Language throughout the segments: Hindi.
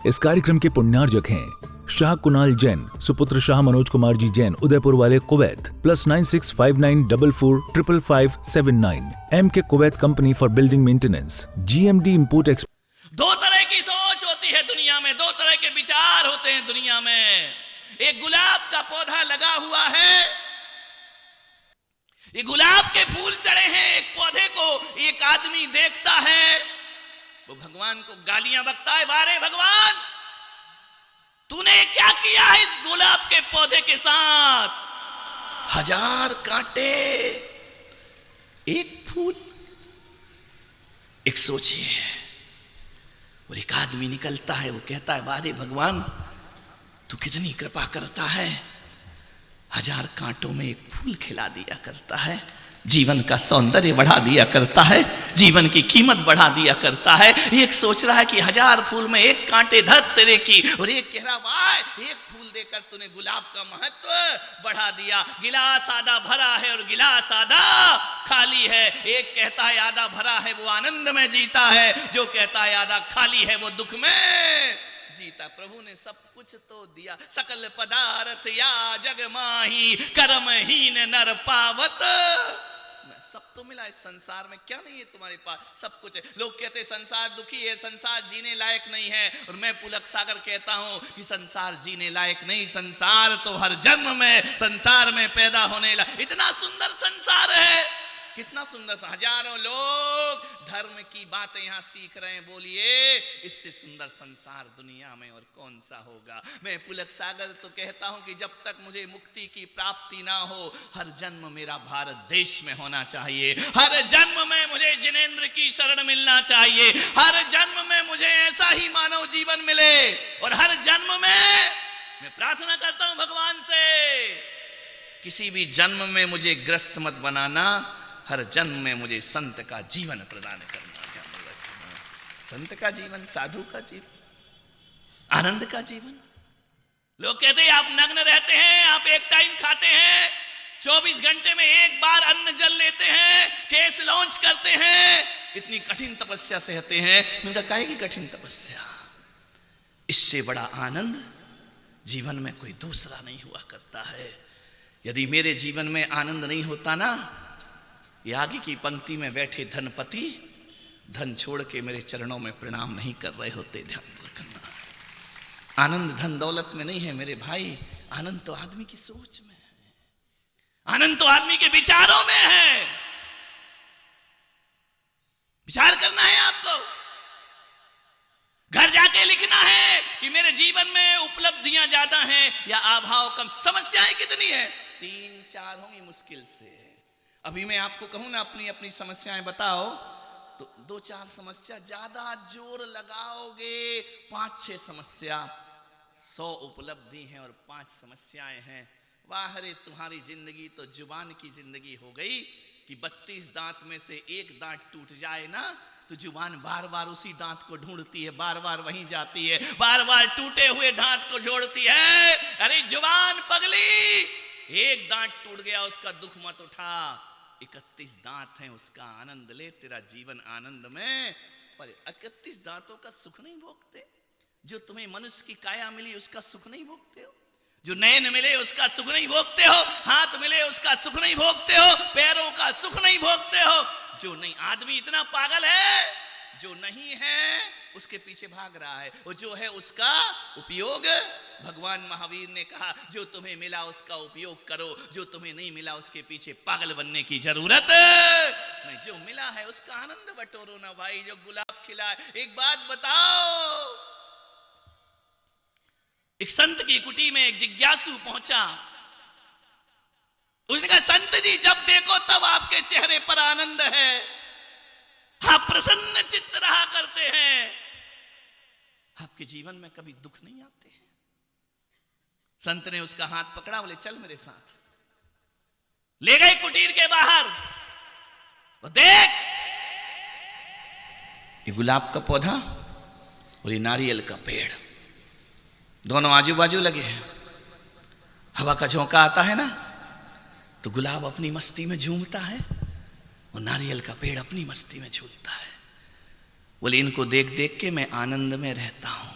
इस कार्यक्रम के पुण्यार्जक हैं शाह कुणाल जैन, सुपुत्र शाह मनोज कुमार जी जैन, उदयपुर वाले, कुवैत, +9659445579। एम के Kuwait company for building maintenance, GMD import export. दो तरह की सोच होती है दुनिया में, दो तरह के विचार होते हैं दुनिया में। एक गुलाब का पौधा लगा हुआ है, ये गुलाब के फूल चढ़े हैं, एक पौधे को एक आदमी देखता है, वो भगवान को गालियां बकता है, वारे भगवान तूने क्या किया है इस गुलाब के पौधे के साथ, 1000 कांटे एक फूल। एक सोचिए, और एक आदमी निकलता है, वो कहता है वारे भगवान तू कितनी कृपा करता है, 1000 कांटों में एक फूल खिला दिया करता है, जीवन का सौंदर्य बढ़ा दिया करता है, जीवन की कीमत बढ़ा दिया करता है। एक सोच रहा है कि 1000 फूल में एक कांटे धत तेरे की, और एक कह रहा वाह एक फूल देकर तूने गुलाब का महत्व बढ़ा दिया। गिलास आधा भरा है और गिलास आधा खाली है। एक कहता है आधा भरा है वो आनंद में जीता है, जो कहता है आधा खाली है वो दुख में जीता। प्रभु ने सब कुछ तो दिया, सकल पदार्थ या जग माही, कर्महीन नर पावत। सब तो मिला इस संसार में, क्या नहीं है तुम्हारे पास, सब कुछ है। लोग कहते हैं संसार दुखी है, संसार जीने लायक नहीं है, और मैं पुलक सागर कहता हूं कि संसार जीने लायक नहीं, संसार तो हर जन्म में संसार में पैदा होने ला। इतना सुंदर संसार है, कितना सुंदर, हजारों लोग धर्म की बातें यहां सीख रहे हैं। बोलिए इससे सुंदर संसार दुनिया में और कौन सा होगा। मैं पुलक सागर तो कहता हूं कि जब तक मुझे मुक्ति की प्राप्ति ना हो, हर जन्म मेरा भारत देश में होना चाहिए, हर जन्म में मुझे जिनेंद्र की शरण मिलना चाहिए, हर जन्म में मुझे ऐसा ही मानव जीवन मिले, और हर जन्म में मैं प्रार्थना करता हूं भगवान से किसी भी जन्म में मुझे ग्रस्त मत बनाना, हर जन्म में मुझे संत का जीवन प्रदान करना। संत का जीवन, साधु का जीवन, आनंद का जीवन। लोग कहते हैं आप नग्न रहते हैं, आप एक टाइम खाते हैं, 24 घंटे में एक बार अन्न जल लेते हैं, केस लॉन्च करते हैं, इतनी कठिन तपस्या सहते हैं। मैंने कहा काहे की कठिन तपस्या, इससे बड़ा आनंद जीवन में कोई दूसरा नहीं हुआ करता है। यदि मेरे जीवन में आनंद नहीं होता ना, ये आगे की पंक्ति में बैठे धनपति धन छोड़ के मेरे चरणों में प्रणाम नहीं कर रहे होते। ध्यान रखना, आनंद धन दौलत में नहीं है मेरे भाई, आनंद तो आदमी की सोच में है, आनंद तो आदमी के विचारों में है। विचार करना है आपको, घर जाके लिखना है कि मेरे जीवन में उपलब्धियां ज्यादा हैं या अभाव कम। समस्याएं कितनी है, 3-4 होंगी मुश्किल से। अभी मैं आपको कहूं ना अपनी अपनी समस्याएं बताओ, तो 2-4 समस्या, ज्यादा जोर लगाओगे 5-6 समस्या, 100 उपलब्धि हैं और 5 समस्याएं हैं। वाह रे तुम्हारी जिंदगी तो जुबान की जिंदगी हो गई कि 32 दांत में से एक दांत टूट जाए ना, तो जुबान बार बार उसी दांत को ढूंढती है, बार बार वहीं जाती है, बार बार टूटे हुए दांत को जोड़ती है। अरे जुबान पगली, एक दांत टूट गया उसका दुख मत उठा, 31 दांत हैं उसका आनंद ले, तेरा जीवन आनंद में। पर 31 दांतों का सुख नहीं भोगते, जो तुम्हें मनुष्य की काया मिली उसका सुख नहीं भोगते हो, जो नयन मिले उसका सुख नहीं भोगते हो, हाथ मिले उसका सुख नहीं भोगते हो, पैरों का सुख नहीं भोगते हो। जो नहीं, आदमी इतना पागल है, जो नहीं है उसके पीछे भाग रहा है, और जो है उसका उपयोग। भगवान महावीर ने कहा जो तुम्हें मिला उसका उपयोग करो, जो तुम्हें नहीं मिला उसके पीछे पागल बनने की जरूरत नहीं। जो मिला है उसका आनंद बटोरो ना भाई, जो गुलाब खिला है। एक बात बताओ, एक संत की कुटी में एक जिज्ञासु पहुंचा, उसने कहा संत जी जब देखो तब आपके चेहरे पर आनंद है, आप प्रसन्न चित्त रहा करते हैं, आपके जीवन में कभी दुख नहीं आते हैं। संत ने उसका हाथ पकड़ा, बोले चल मेरे साथ। ले गए कुटीर के बाहर, वो देख ये गुलाब का पौधा और ये नारियल का पेड़, दोनों आजू बाजू लगे हैं। हवा का झोंका आता है ना, तो गुलाब अपनी मस्ती में झूमता है और नारियल का पेड़ अपनी मस्ती में झूलता है। बोले इनको देख देख के मैं आनंद में रहता हूं।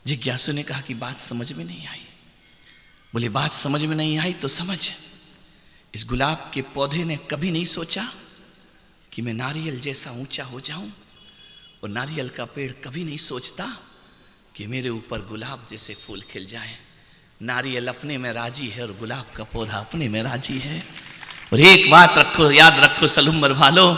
जिज्ञासु ने कहा कि बात समझ में नहीं आई। बोले बात समझ में नहीं आई तो समझ, इस गुलाब के पौधे ने कभी नहीं सोचा कि मैं नारियल जैसा ऊंचा हो जाऊं, और नारियल का पेड़ कभी नहीं सोचता कि मेरे ऊपर गुलाब जैसे फूल खिल जाए। नारियल अपने में राजी है और गुलाब का पौधा अपने में राजी है। और एक बात रखो, याद रखो सलूम्बर वालों,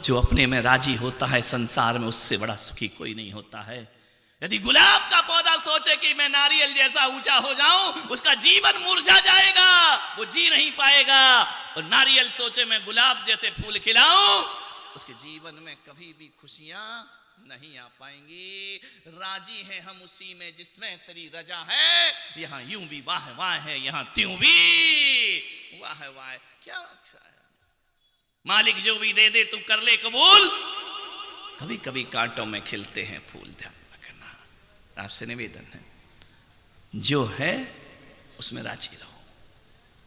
जो अपने में राजी होता है संसार में उससे बड़ा सुखी कोई नहीं होता है। यदि गुलाब का पौधा सोचे कि मैं नारियल जैसा ऊंचा हो जाऊं, उसका जीवन मुरझा जाएगा, वो जी नहीं पाएगा। और नारियल सोचे मैं गुलाब जैसे फूल खिलाऊं, उसके जीवन में कभी भी खुशियां नहीं आ पाएंगी। राजी है हम उसी में जिसमें तेरी रजा है, यहां यूं भी वाह वाह है, यहां त्यों भी वाह वाह। क्या रक्षा है, मालिक जो भी दे दे तू कर ले कबूल, कभी कभी कांटों में खिलते हैं फूल। ध्यान रखना, आपसे निवेदन है, जो है उसमें राजी रहो,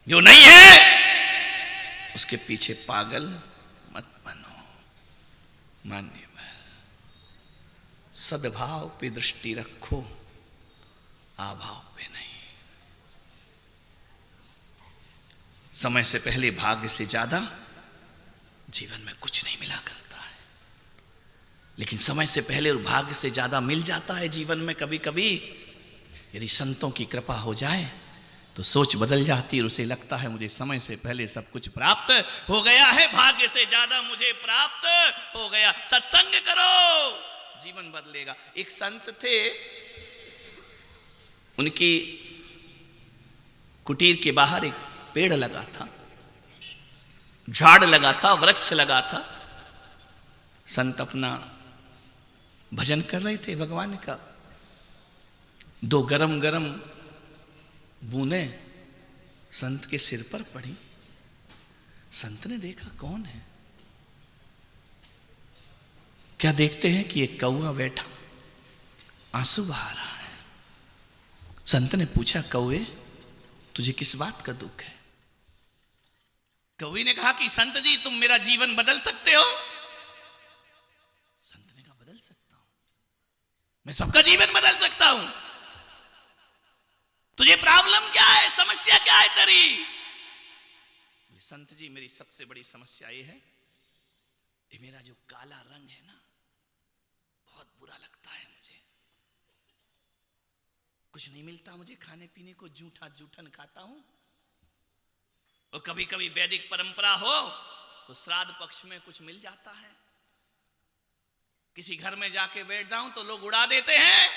जो नहीं है उसके पीछे पागल मत बनो। मान्य सद्भाव पे दृष्टि रखो, आभाव पे नहीं। समय से पहले भाग्य से ज्यादा जीवन में कुछ नहीं मिला करता है, लेकिन समय से पहले और भाग्य से ज्यादा मिल जाता है जीवन में कभी कभी। यदि संतों की कृपा हो जाए तो सोच बदल जाती है, उसे लगता है मुझे समय से पहले सब कुछ प्राप्त हो गया है, भाग्य से ज्यादा मुझे प्राप्त हो गया। सत्संग करो, जीवन बदलेगा। एक संत थे, उनकी कुटीर के बाहर एक पेड़ लगा था, झाड़ लगा था, वृक्ष लगा था। संत अपना भजन कर रहे थे भगवान का। दो गरम गरम बूंदें संत के सिर पर पड़ी। संत ने देखा कौन है, क्या देखते हैं कि एक कौआ बैठा आंसू बहा रहा है। संत ने पूछा, कौए तुझे किस बात का दुख है? कौए ने कहा कि संत जी तुम मेरा जीवन बदल सकते हो। संत ने कहा बदल सकता हूं, मैं सबका जीवन बदल सकता हूं। तुझे प्रॉब्लम क्या है, समस्या क्या है तेरी? संत जी मेरी सबसे बड़ी समस्या ये है, ये मेरा जो काला रंग है ना, बहुत बुरा लगता है मुझे। कुछ नहीं मिलता मुझे खाने पीने को, जूठा जूठन खाता हूं। और कभी कभी वैदिक परंपरा हो तो श्राद्ध पक्ष में कुछ मिल जाता है, किसी घर में जाके बैठ जाऊं तो लोग उड़ा देते हैं।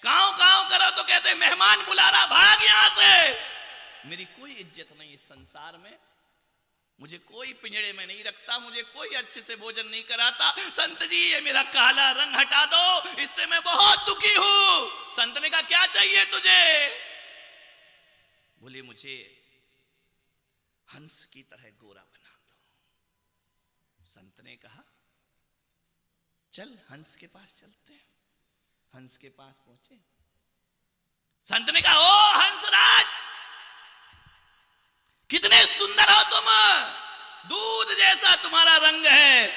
काऊ काऊ करो तो कहते हैं मेहमान बुला रहा, भाग यहां से। मेरी कोई इज्जत नहीं इस संसार में, मुझे कोई पिंजड़े में नहीं रखता, मुझे कोई अच्छे से भोजन नहीं कराता। संत जी ये मेरा काला रंग हटा दो, इससे मैं बहुत दुखी हूं। संत ने कहा क्या चाहिए तुझे? बोले मुझे हंस की तरह गोरा बना दो। संत ने कहा चल हंस के पास चलते हैं। हंस के पास पहुंचे। संत ने कहा ओ हंसराज, कितने सुंदर हो तुम, दूध जैसा तुम्हारा रंग है।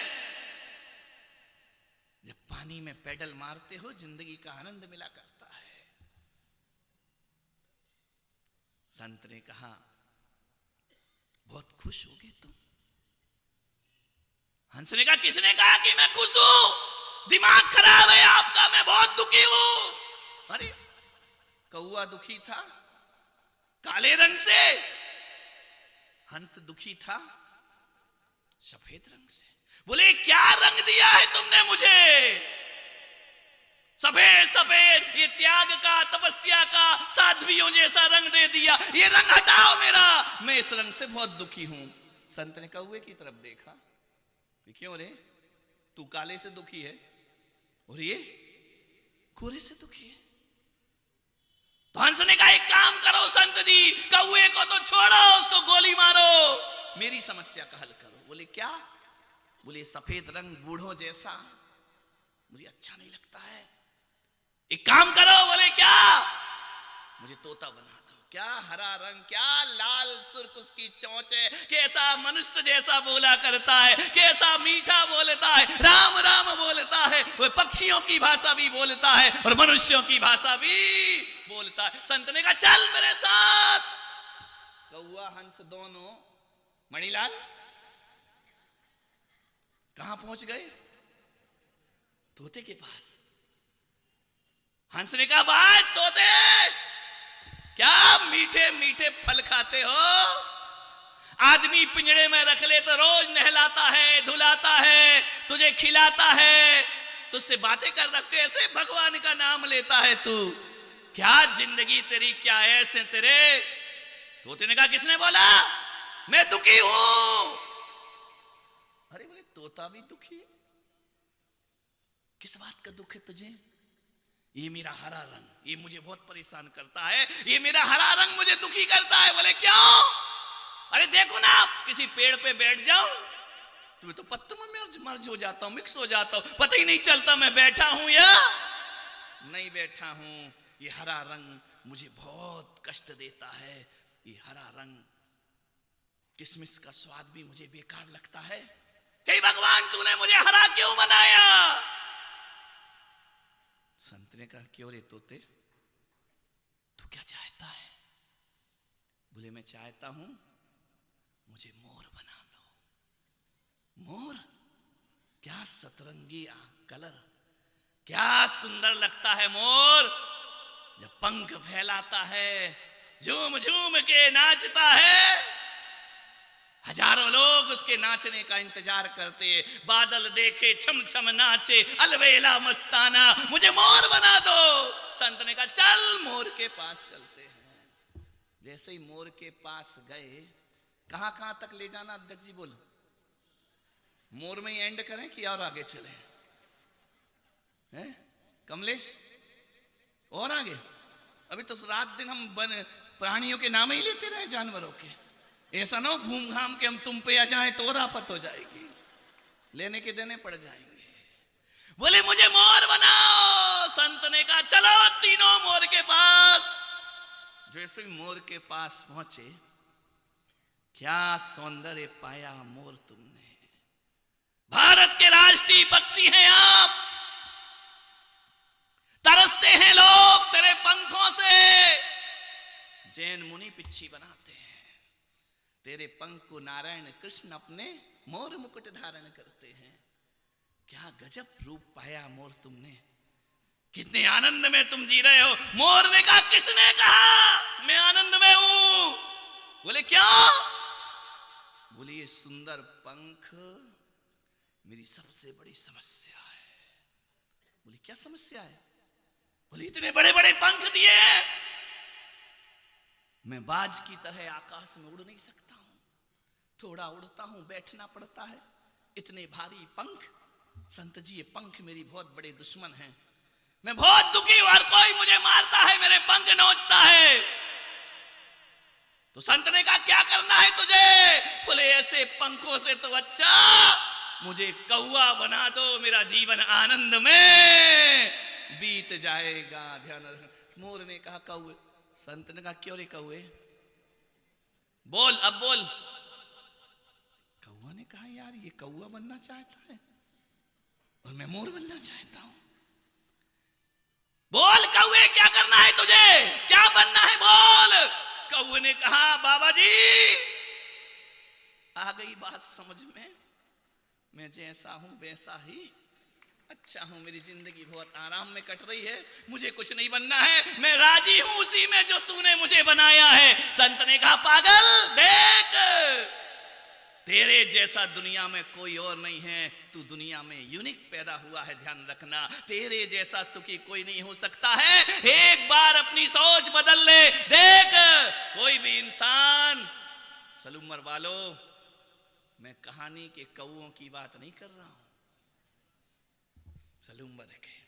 जब पानी में पैडल मारते हो जिंदगी का आनंद मिला करता है। संत ने कहा बहुत खुश हो गए तुम। हंस ने कहा किसने कहा कि मैं खुश हूं? दिमाग खराब है आपका, मैं बहुत दुखी हूं। अरे कौआ दुखी था काले रंग से, हंस दुखी था सफेद रंग से। बोले क्या रंग दिया है तुमने मुझे? सफेद सफेद, ये त्याग का, तपस्या का, साध्वियों जैसा रंग दे दिया। ये रंग हटाओ मेरा, मैं इस रंग से बहुत दुखी हूं। संत ने कौए की तरफ देखा, क्यों रे तू काले से दुखी है और ये गोरे से दुखी है? तो हंस ने कहा एक काम करो संत जी, कौए को तो छोड़ो, उसको गोली मारो, मेरी समस्या का हल करो। बोले क्या? बोले सफेद रंग बूढ़ों जैसा मुझे अच्छा नहीं लगता है, एक काम करो। बोले क्या? मुझे तोता बना दो। क्या हरा रंग, क्या लाल सुर्ख उसकी उसकी चोंच है, कैसा मनुष्य जैसा बोला करता है, कैसा मीठा बोलता है, राम राम बोलता है। वह पक्षियों की भाषा भी बोलता है और मनुष्यों की भाषा भी बोलता है। संत ने कहा चल मेरे साथ। कौआ हंस दोनों मणिलाल कहां पहुंच गए? तोते के पास। हंस ने कहा भाई तोते, क्या मीठे मीठे फल खाते हो? आदमी पिंजड़े में रख ले तो रोज नहलाता है, धुलाता है, तुझे खिलाता है, तुझसे बातें कर रहा, कैसे भगवान का नाम लेता है तू? क्या जिंदगी तेरी, क्या ऐसे तेरे? तोते ने कहा किसने बोला? मैं दुखी हूं। अरे बोले तोता भी दुखी है? किस बात का दुख है तुझे? ये मेरा हरा रंग, ये मुझे बहुत परेशान करता है, ये मेरा हरा रंग मुझे दुखी करता है। बोले क्यों? अरे देखो ना, किसी पेड़ पे बैठ जाऊं तुम्हें तो पत्तों में मर्ज हो जाता हूं, मिक्स हो जाता हूं, पता ही नहीं चलता मैं बैठा हूं या नहीं बैठा हूं। ये हरा रंग मुझे बहुत कष्ट देता है। ये हरा रंग, किशमिश का स्वाद भी मुझे बेकार लगता है। हे भगवान, तूने मुझे हरा क्यों बनाया? संत ने कहा क्यों रे तोते, तू क्या चाहता है? बोले मैं चाहता हूं मुझे मोर बना दो। मोर? क्या सतरंगी कलर, क्या सुंदर लगता है मोर जब पंख फैलाता है, झूम झूम के नाचता है। हजारों लोग उसके नाचने का इंतजार करते, बादल देखे छम छम नाचे, अलवेला मस्ताना, मुझे मोर बना दो। संत ने कहा चल मोर के पास चलते हैं। जैसे ही मोर के पास गए, कहां कहां तक ले जाना अध्यक्ष जी बोलो? मोर में ही एंड करें कि और आगे चले? हैं कमलेश, और आगे? अभी तो रात दिन हम प्राणियों के नाम ही लेते रहे, जानवरों के। ऐसा ना हो घूम घाम के हम तुम पे आ जाए तो और आफत हो जाएगी, लेने के देने पड़ जाएंगे। बोले मुझे मोर बनाओ। संत ने कहा चलो तीनों मोर के पास। जैसे मोर के पास पहुंचे, क्या सौंदर्य पाया मोर तुमने। भारत के राष्ट्रीय पक्षी हैं आप, तरसते हैं लोग तेरे पंखों से। जैन मुनि पिच्छी बनाते हैं, तेरे पंख को नारायण कृष्ण अपने मोर मुकुट धारण करते हैं। क्या गजब रूप पाया मोर तुमने, कितने आनंद में तुम जी रहे हो। मोर ने कहा किसने कहा मैं आनंद में हूं? बोले क्यों? बोले ये सुंदर पंख मेरी सबसे बड़ी समस्या है। बोले क्या समस्या है? बोले इतने बड़े बड़े पंख दिए हैं, मैं बाज की तरह आकाश में उड़ नहीं सकता हूं, थोड़ा उड़ता हूं, बैठना पड़ता है, इतने भारी पंख। संत जी ये पंख मेरी बहुत बड़े दुश्मन हैं, मैं बहुत दुखी हूं, हर कोई मुझे मारता है, मेरे पंख नोचता है। तो संत ने कहा क्या करना है तुझे? बोले ऐसे पंखों से तो अच्छा मुझे कौआ बना दो, मेरा जीवन आनंद में बीत जाएगा। ध्यान रखना। मोर ने कहा कौए। संत ने कहा क्यों रे कौए, बोल अब बोल। कौआ ने कहा यार ये कौआ बनना चाहता है और मैं मोर बनना चाहता हूं। बोल कौए क्या करना है तुझे, क्या बनना है बोल। कौए ने कहा बाबा जी आ गई बात समझ में, मैं जैसा हूं वैसा ही अच्छा हूं, मेरी जिंदगी बहुत आराम में कट रही है, मुझे कुछ नहीं बनना है, मैं राजी हूं उसी में जो तूने मुझे बनाया है। संत ने कहा पागल देख, तेरे जैसा दुनिया में कोई और नहीं है, तू दुनिया में यूनिक पैदा हुआ है, ध्यान रखना। तेरे जैसा सुखी कोई नहीं हो सकता है, एक बार अपनी सोच बदल ले, देख कोई भी इंसान। सलूमर वालों, मैं कहानी के कौओं की बात नहीं कर रहा हूं, सलूमर के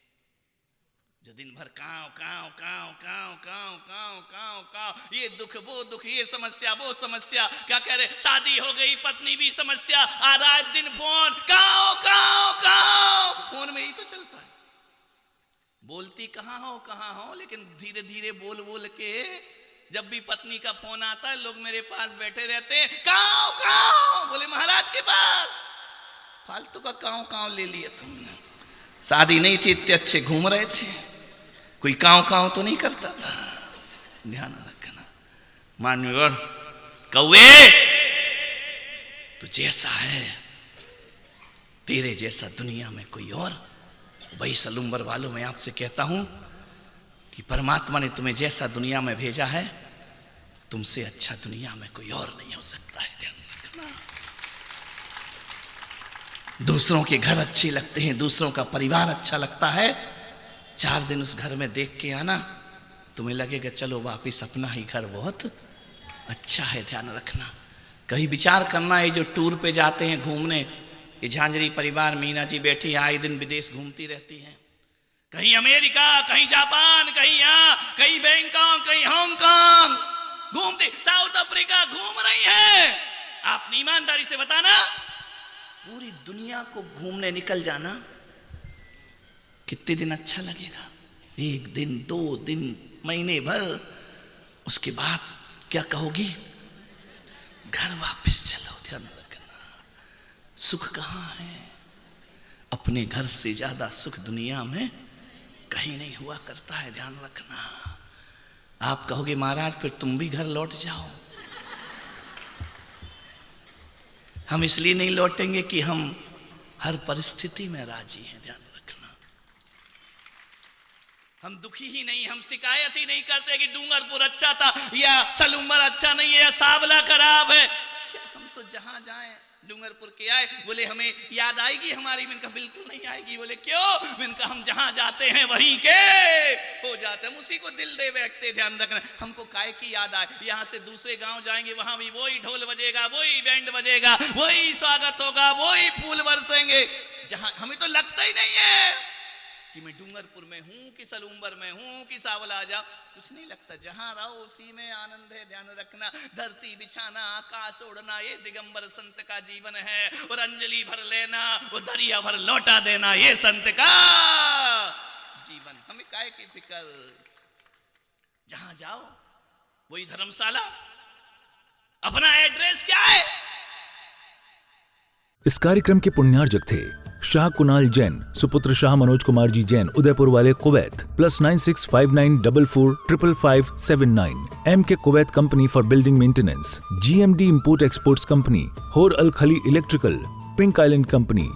जो दिन भर काव काव काव काव काव काव काव काव, ये दुख वो दुख, ये समस्या वो समस्या। क्या कह रहे, शादी हो गई पत्नी भी समस्या, आ रात दिन फोन काव काव काव, फोन में ही तो चलता है। बोलती कहाँ हो, लेकिन धीरे धीरे बोल बोल के जब भी पत्नी का फोन आता है लोग मेरे पास बैठे रहते हैं, काव बोले महाराज के पास। फालतू का काव ले लिया तुमने, शादी नहीं थी, इतने अच्छे घूम रहे थे, कोई काव तो नहीं करता था। ध्यान रखना मान्यवर कौवे, तू जैसा है तेरे जैसा दुनिया में कोई और। वही सलूम्बर वालों, मैं आपसे कहता हूं कि परमात्मा ने तुम्हें जैसा दुनिया में भेजा है, तुमसे अच्छा दुनिया में कोई और नहीं हो सकता है। ध्यान रखना। दूसरों के घर अच्छे लगते हैं, दूसरों का परिवार अच्छा लगता है, 4 दिन उस घर में देख के आना, तुम्हें लगेगा चलो वापिस अपना ही घर बहुत अच्छा है। ध्यान रखना। कहीं विचार करना, ये जो टूर पे जाते हैं घूमने, ये झांझरी परिवार मीना जी बैठी आए दिन विदेश घूमती रहती हैं, कहीं अमेरिका, कहीं जापान, कहीं यहाँ, कहीं बैंकॉक, कहीं हांगकांग घूमती, साउथ अफ्रीका घूम रही है। आपने ईमानदारी से बताना, पूरी दुनिया को घूमने निकल जाना, कितने दिन अच्छा लगेगा? 1 दिन, 2 दिन, महीने भर, उसके बाद क्या कहोगी? घर वापस चलो। ध्यान रखना। सुख कहाँ है? अपने घर से ज्यादा सुख दुनिया में कहीं नहीं हुआ करता है। ध्यान रखना। आप कहोगे महाराज फिर तुम भी घर लौट जाओ। हम इसलिए नहीं लौटेंगे कि हम हर परिस्थिति में राजी हैं। ध्यान रखना। हम दुखी ही नहीं, हम शिकायत ही नहीं करते कि डूंगरपुर अच्छा था या सलूम्बर अच्छा नहीं है या सावला खराब है। हम तो जहां जाएं, डूंगरपुर के आए, बोले हमें याद आएगी हमारी? मैंने कहा बिल्कुल नहीं आएगी। बोले क्यों? मैंने कहा हम जहां जाते हैं वहीं के हो जाते हैं, उसी को दिल दे बैठते। ध्यान रखना। हमको काय की याद आए, यहाँ से दूसरे गांव जाएंगे, वहां भी वही ढोल बजेगा, वही बैंड बजेगा, वही स्वागत होगा, वही फूल बरसेंगे। जहां हमें तो लगता ही नहीं है कि मैं डूंगरपुर में हूं कि सलूम्बर में हूं कि सावला जा, कुछ नहीं लगता। जहां रहो उसी में आनंद है। ध्यान रखना। धरती बिछाना, आकाश ओढ़ना, ये दिगंबर संत का जीवन है। और अंजलि भर लेना, वो दरिया भर लौटा देना, ये संत का जीवन। हमें काहे की फिक्र? जहां जाओ वही धर्मशाला। अपना एड्रेस क्या है? इस कार्यक्रम के पुण्यार्जक थे शाह कुणाल जैन, सुपुत्र शाह मनोज कुमार जी जैन, उदयपुर वाले, Kuwait. +9659445579। MK Kuwait company for building maintenance. GMD import exports company. होर अल खली इलेक्ट्रिकल। Pink island company.